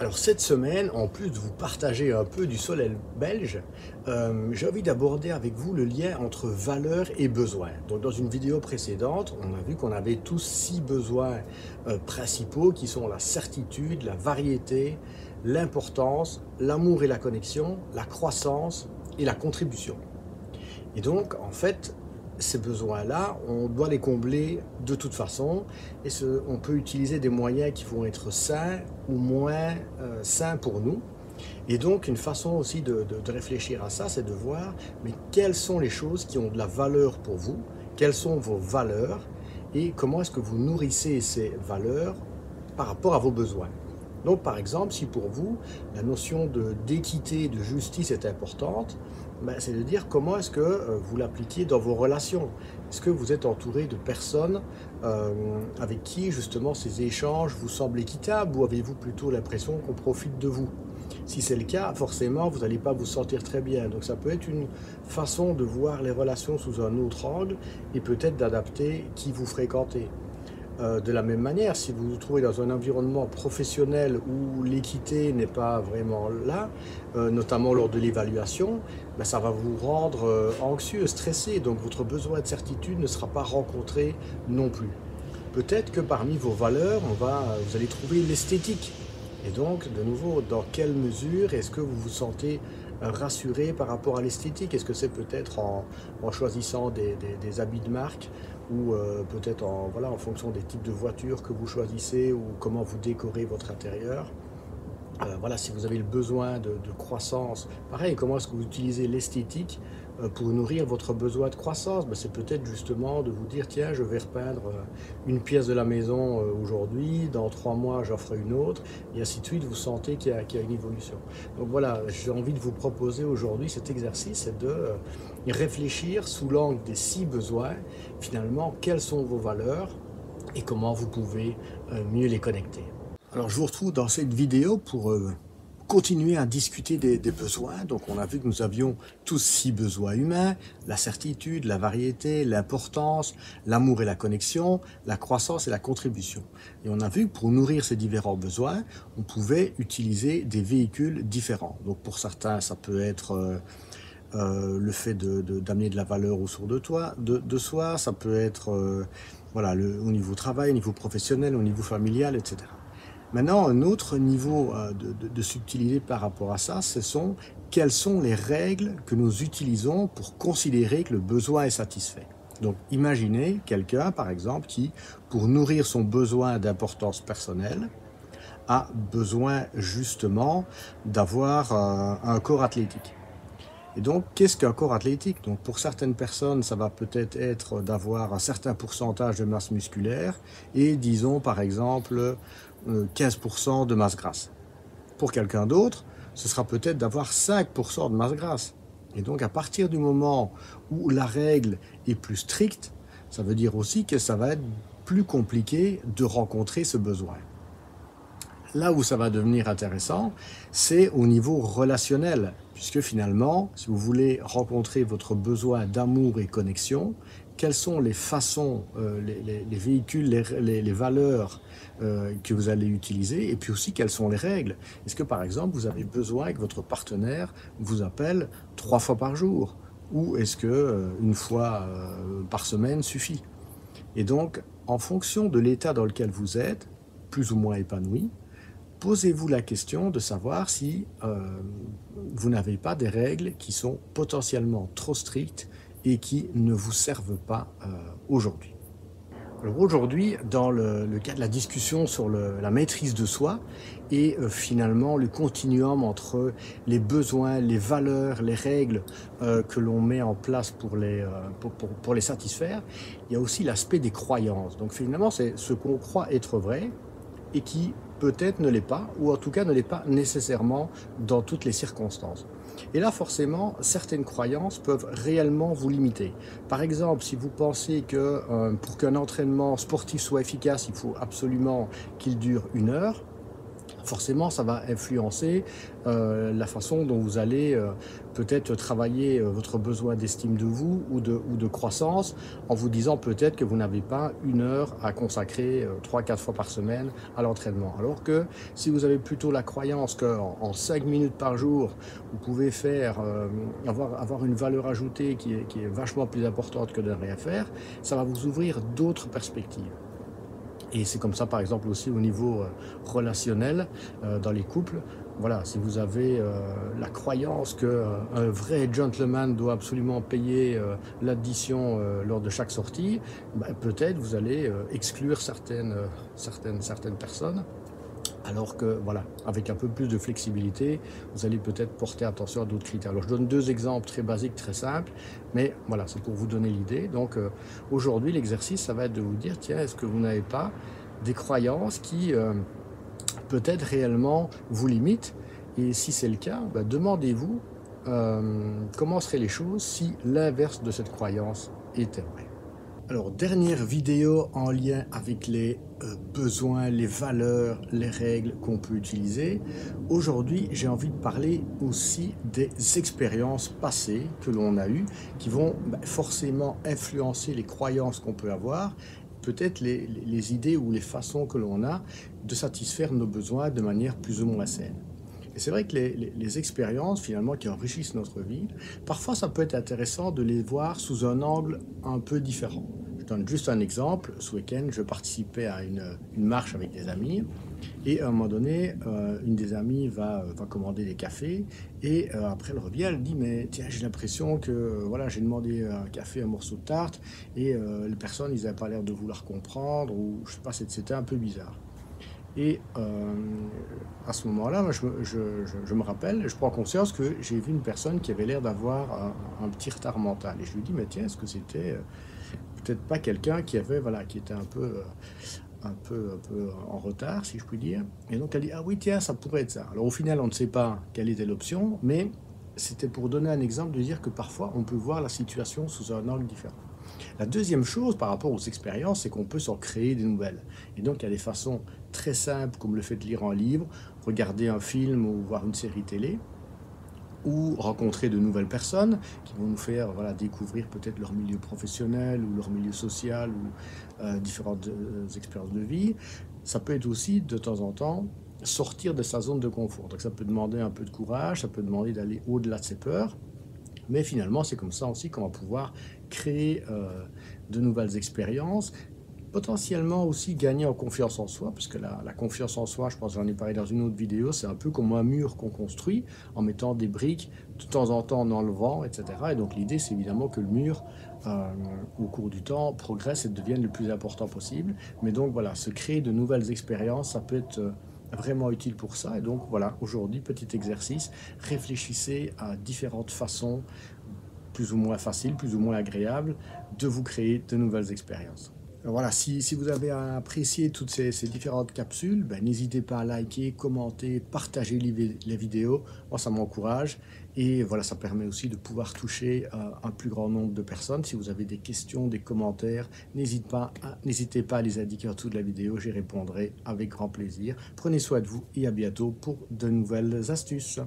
Alors cette semaine, en plus de vous partager un peu du soleil belge, j'ai envie d'aborder avec vous le lien entre valeur et besoin. Donc dans une vidéo précédente, on a vu qu'on avait tous 6 besoins principaux qui sont la certitude, la variété, l'importance, l'amour et la connexion, la croissance et la contribution. Et donc, en fait, ces besoins-là, on doit les combler de toute façon. On peut utiliser des moyens qui vont être sains ou moins sains pour nous. Et donc, une façon aussi de réfléchir à ça, c'est de voir, mais quelles sont les choses qui ont de la valeur pour vous, quelles sont vos valeurs, et comment est-ce que vous nourrissez ces valeurs par rapport à vos besoins. Donc, par exemple, si pour vous, la notion d'équité, de justice est importante, ben, c'est de dire comment est-ce que vous l'appliquez dans vos relations. Est-ce que vous êtes entouré de personnes avec qui, justement, ces échanges vous semblent équitables ou avez-vous plutôt l'impression qu'on profite de vous? Si c'est le cas, forcément, vous n'allez pas vous sentir très bien. Donc, ça peut être une façon de voir les relations sous un autre angle et peut-être d'adapter qui vous fréquentez. De la même manière, si vous vous trouvez dans un environnement professionnel où l'équité n'est pas vraiment là, notamment lors de l'évaluation, ben ça va vous rendre anxieux, stressé, donc votre besoin de certitude ne sera pas rencontré non plus. Peut-être que parmi vos valeurs, vous allez trouver l'esthétique. Et donc, de nouveau, dans quelle mesure est-ce que vous vous sentez rassuré par rapport à l'esthétique? Est-ce que c'est peut-être en choisissant des habits de marque ou peut-être voilà, en fonction des types de voitures que vous choisissez ou comment vous décorez votre intérieur? Voilà, si vous avez le besoin de croissance, pareil, comment est-ce que vous utilisez l'esthétique pour nourrir votre besoin de croissance? Ben, c'est peut-être justement de vous dire, tiens, je vais repeindre une pièce de la maison aujourd'hui, dans 3 mois j'en ferai une autre, et ainsi de suite, vous sentez qu'il y a une évolution. Donc voilà, j'ai envie de vous proposer aujourd'hui cet exercice, c'est de réfléchir sous l'angle des 6 besoins, finalement, quelles sont vos valeurs et comment vous pouvez mieux les connecter. Alors, je vous retrouve dans cette vidéo pour continuer à discuter des besoins. Donc, on a vu que nous avions tous 6 besoins humains: la certitude, la variété, l'importance, l'amour et la connexion, la croissance et la contribution. Et on a vu que pour nourrir ces différents besoins, on pouvait utiliser des véhicules différents. Donc, pour certains, ça peut être le fait d'amener de la valeur autour de soi, ça peut être voilà, au niveau travail, au niveau professionnel, au niveau familial, etc. Maintenant, un autre niveau de subtilité par rapport à ça, quelles sont les règles que nous utilisons pour considérer que le besoin est satisfait. Donc, imaginez quelqu'un, par exemple, qui, pour nourrir son besoin d'importance personnelle, a besoin justement d'avoir un corps athlétique. Et donc, qu'est-ce qu'un corps athlétique? Donc, pour certaines personnes, ça va peut-être être d'avoir un certain pourcentage de masse musculaire et, disons, par exemple, 15% de masse grasse. Pour quelqu'un d'autre, ce sera peut-être d'avoir 5% de masse grasse. Et donc, à partir du moment où la règle est plus stricte, ça veut dire aussi que ça va être plus compliqué de rencontrer ce besoin. Là où ça va devenir intéressant, c'est au niveau relationnel, puisque finalement, si vous voulez rencontrer votre besoin d'amour et connexion, quelles sont les façons, les véhicules, les valeurs que vous allez utiliser, et puis aussi quelles sont les règles. Est-ce que par exemple, vous avez besoin que votre partenaire vous appelle 3 fois par jour, ou est-ce que une fois par semaine suffit? Et donc, en fonction de l'état dans lequel vous êtes, plus ou moins épanoui, posez-vous la question de savoir si vous n'avez pas des règles qui sont potentiellement trop strictes et qui ne vous servent pas aujourd'hui. Alors aujourd'hui, dans le cas de la discussion sur la maîtrise de soi et finalement le continuum entre les besoins, les valeurs, les règles que l'on met en place pour les satisfaire, il y a aussi l'aspect des croyances. Donc finalement, c'est ce qu'on croit être vrai et qui peut-être ne l'est pas, ou en tout cas ne l'est pas nécessairement dans toutes les circonstances. Et là, forcément, certaines croyances peuvent réellement vous limiter. Par exemple, si vous pensez que pour qu'un entraînement sportif soit efficace, il faut absolument qu'il dure 1 heure, forcément, ça va influencer la façon dont vous allez peut-être travailler votre besoin d'estime de vous ou de croissance, en vous disant peut-être que vous n'avez pas 1 heure à consacrer 3-4 fois par semaine à l'entraînement. Alors que si vous avez plutôt la croyance qu'en 5 minutes par jour, vous pouvez faire, avoir une valeur ajoutée qui est vachement plus importante que de ne rien faire, ça va vous ouvrir d'autres perspectives. Et c'est comme ça, par exemple, aussi au niveau relationnel, dans les couples. Voilà, si vous avez la croyance qu'un vrai gentleman doit absolument payer l'addition lors de chaque sortie, ben, peut-être vous allez exclure certaines personnes. Alors que, voilà, avec un peu plus de flexibilité, vous allez peut-être porter attention à d'autres critères. Alors, je donne 2 exemples très basiques, très simples, mais voilà, c'est pour vous donner l'idée. Donc, aujourd'hui, l'exercice, ça va être de vous dire, tiens, est-ce que vous n'avez pas des croyances qui, peut-être réellement, vous limitent? Et si c'est le cas, bah, demandez-vous comment seraient les choses si l'inverse de cette croyance était vrai. Alors, dernière vidéo en lien avec les besoins, les valeurs, les règles qu'on peut utiliser. Aujourd'hui, j'ai envie de parler aussi des expériences passées que l'on a eues qui vont forcément influencer les croyances qu'on peut avoir, peut-être les idées ou les façons que l'on a de satisfaire nos besoins de manière plus ou moins saine. Et c'est vrai que les expériences, finalement, qui enrichissent notre vie, parfois, ça peut être intéressant de les voir sous un angle un peu différent. Je donne juste un exemple. Ce week-end, je participais à une marche avec des amis. Et à un moment donné, une des amies va commander des cafés. Et après, elle revient, elle dit, mais tiens, j'ai l'impression que voilà, j'ai demandé un café, un morceau de tarte. Et les personnes, ils n'avaient pas l'air de vouloir comprendre. Ou je sais pas, c'était un peu bizarre. Et à ce moment-là, je me rappelle, je prends conscience que j'ai vu une personne qui avait l'air d'avoir un petit retard mental. Et je lui dis, mais tiens, est-ce que c'était peut-être pas quelqu'un qui avait, voilà, qui était un peu en retard, si je puis dire. Et donc elle dit, ah oui, tiens, ça pourrait être ça. Alors au final, on ne sait pas quelle était l'option, mais c'était pour donner un exemple de dire que parfois, on peut voir la situation sous un angle différent. La deuxième chose par rapport aux expériences, c'est qu'on peut s'en créer des nouvelles. Et donc, il y a des façons très simples, comme le fait de lire un livre, regarder un film ou voir une série télé, ou rencontrer de nouvelles personnes qui vont nous faire voilà, découvrir peut-être leur milieu professionnel ou leur milieu social ou différentes expériences de vie. Ça peut être aussi, de temps en temps, sortir de sa zone de confort. Donc, ça peut demander un peu de courage, ça peut demander d'aller au-delà de ses peurs. Mais finalement, c'est comme ça aussi qu'on va pouvoir créer de nouvelles expériences, potentiellement aussi gagner en confiance en soi, parce que la confiance en soi, je pense que j'en ai parlé dans une autre vidéo, c'est un peu comme un mur qu'on construit en mettant des briques, de temps en temps en enlevant, etc. Et donc l'idée, c'est évidemment que le mur, au cours du temps, progresse et devienne le plus important possible. Mais donc voilà, se créer de nouvelles expériences, ça peut être vraiment utile pour ça. Et donc voilà, aujourd'hui, petit exercice, réfléchissez à différentes façons, plus ou moins faciles, plus ou moins agréables, de vous créer de nouvelles expériences. Alors voilà, si vous avez apprécié toutes ces différentes capsules, ben, n'hésitez pas à liker, commenter, partager les vidéos. Moi, ça m'encourage. Et voilà, ça permet aussi de pouvoir toucher un plus grand nombre de personnes. Si vous avez des questions, des commentaires, n'hésitez pas à les indiquer en dessous de la vidéo. J'y répondrai avec grand plaisir. Prenez soin de vous et à bientôt pour de nouvelles astuces.